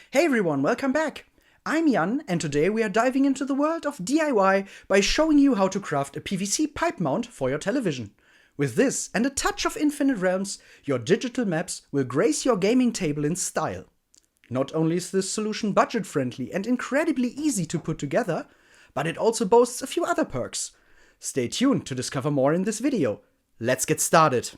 Hey everyone, welcome back! I'm Jan, and today we are diving into the world of DIY by showing you how to craft a PVC pipe mount for your television. With this and a touch of Infinite Realms, your digital maps will grace your gaming table in style. Not only is this solution budget-friendly and incredibly easy to put together, but it also boasts a few other perks. Stay tuned to discover more in this video. Let's get started!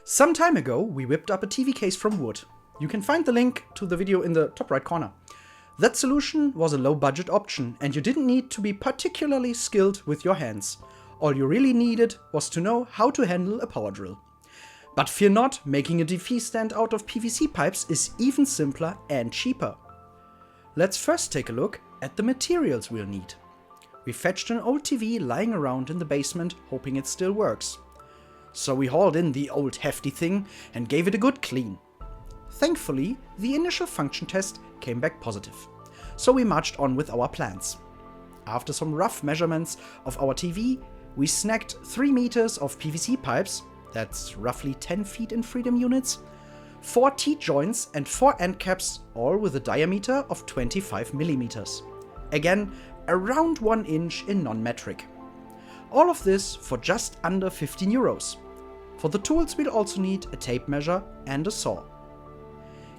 Some time ago, we whipped up a TV case from wood. You can find the link to the video in the top right corner. That solution was a low-budget option, and you didn't need to be particularly skilled with your hands. All you really needed was to know how to handle a power drill. But fear not, making a TV stand out of PVC pipes is even simpler and cheaper. Let's first take a look at the materials we'll need. We fetched an old TV lying around in the basement, hoping it still works. So we hauled in the old hefty thing and gave it a good clean. Thankfully, the initial function test came back positive, so we marched on with our plans. After some rough measurements of our TV, we snagged 3 meters of PVC pipes, that's roughly 10 feet in freedom units, 4 T-joints and 4 end caps, all with a diameter of 25 millimeters. Again, around 1 inch in non-metric. All of this for just under 15 euros. For the tools we'll also need a tape measure and a saw.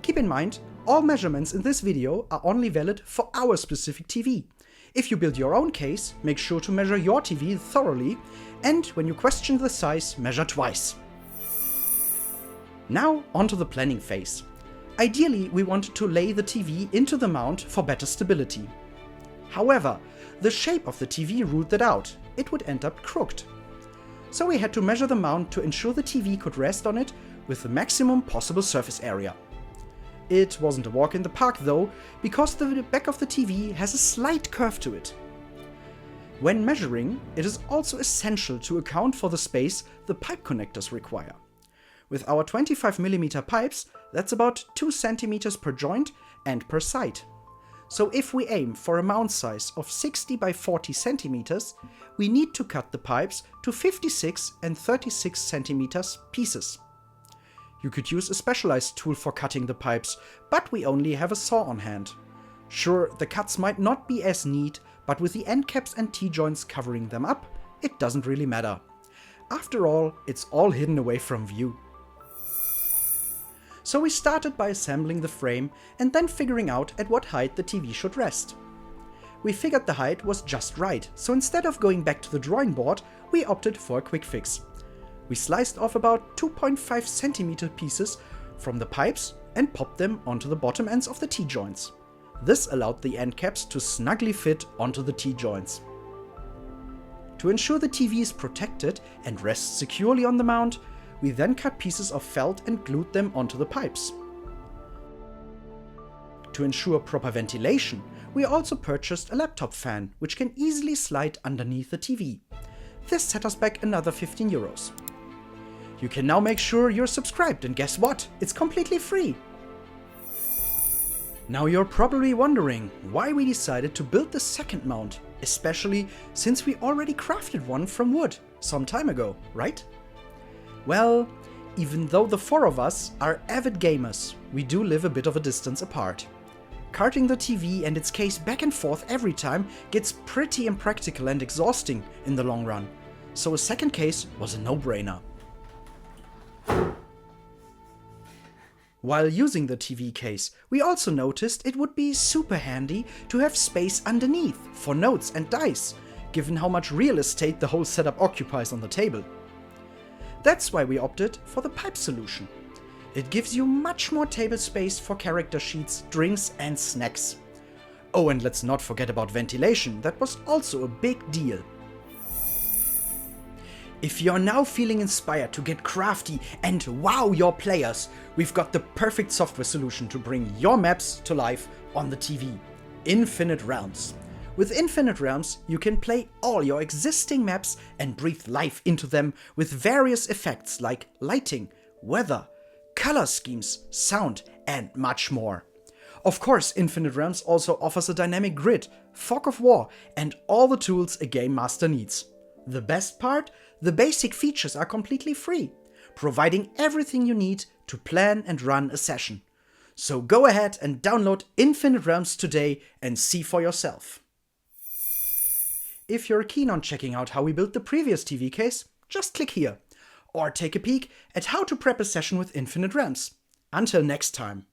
Keep in mind, all measurements in this video are only valid for our specific TV. If you build your own case, make sure to measure your TV thoroughly, and when you question the size, measure twice. Now onto the planning phase. Ideally, we wanted to lay the TV into the mount for better stability. However, the shape of the TV ruled that out. It would end up crooked. So we had to measure the mount to ensure the TV could rest on it with the maximum possible surface area. It wasn't a walk in the park though, because the back of the TV has a slight curve to it. When measuring, it is also essential to account for the space the pipe connectors require. With our 25mm pipes, that's about 2 centimeters per joint and per side. So if we aim for a mount size of 60 by 40 centimeters, we need to cut the pipes to 56 and 36 centimeters pieces. You could use a specialized tool for cutting the pipes, but we only have a saw on hand. Sure, the cuts might not be as neat, but with the end caps and T-joints covering them up, it doesn't really matter. After all, it's all hidden away from view. So we started by assembling the frame and then figuring out at what height the TV should rest. We figured the height was just right, so instead of going back to the drawing board, we opted for a quick fix. We sliced off about 2.5 centimeter pieces from the pipes and popped them onto the bottom ends of the T-joints. This allowed the end caps to snugly fit onto the T-joints. To ensure the TV is protected and rests securely on the mount, we then cut pieces of felt and glued them onto the pipes. To ensure proper ventilation, we also purchased a laptop fan, which can easily slide underneath the TV. This set us back another 15 euros. You can now make sure you're subscribed, and guess what? It's completely free! Now you're probably wondering why we decided to build the second mount, especially since we already crafted one from wood some time ago, right? Well, even though the 4 of us are avid gamers, we do live a bit of a distance apart. Carting the TV and its case back and forth every time gets pretty impractical and exhausting in the long run, so a second case was a no-brainer. While using the TV case, we also noticed it would be super handy to have space underneath for notes and dice, given how much real estate the whole setup occupies on the table. That's why we opted for the pipe solution. It gives you much more table space for character sheets, drinks and snacks. Oh, and let's not forget about ventilation, that was also a big deal. If you're now feeling inspired to get crafty and wow your players, we've got the perfect software solution to bring your maps to life on the TV. Infinite Realms. With Infinite Realms, you can play all your existing maps and breathe life into them with various effects like lighting, weather, color schemes, sound, and much more. Of course, Infinite Realms also offers a dynamic grid, fog of war, and all the tools a game master needs. The best part? The basic features are completely free, providing everything you need to plan and run a session. So go ahead and download Infinite Realms today and see for yourself. If you're keen on checking out how we built the previous TV case, just click here, or take a peek at how to prep a session with Infinite Realms. Until next time.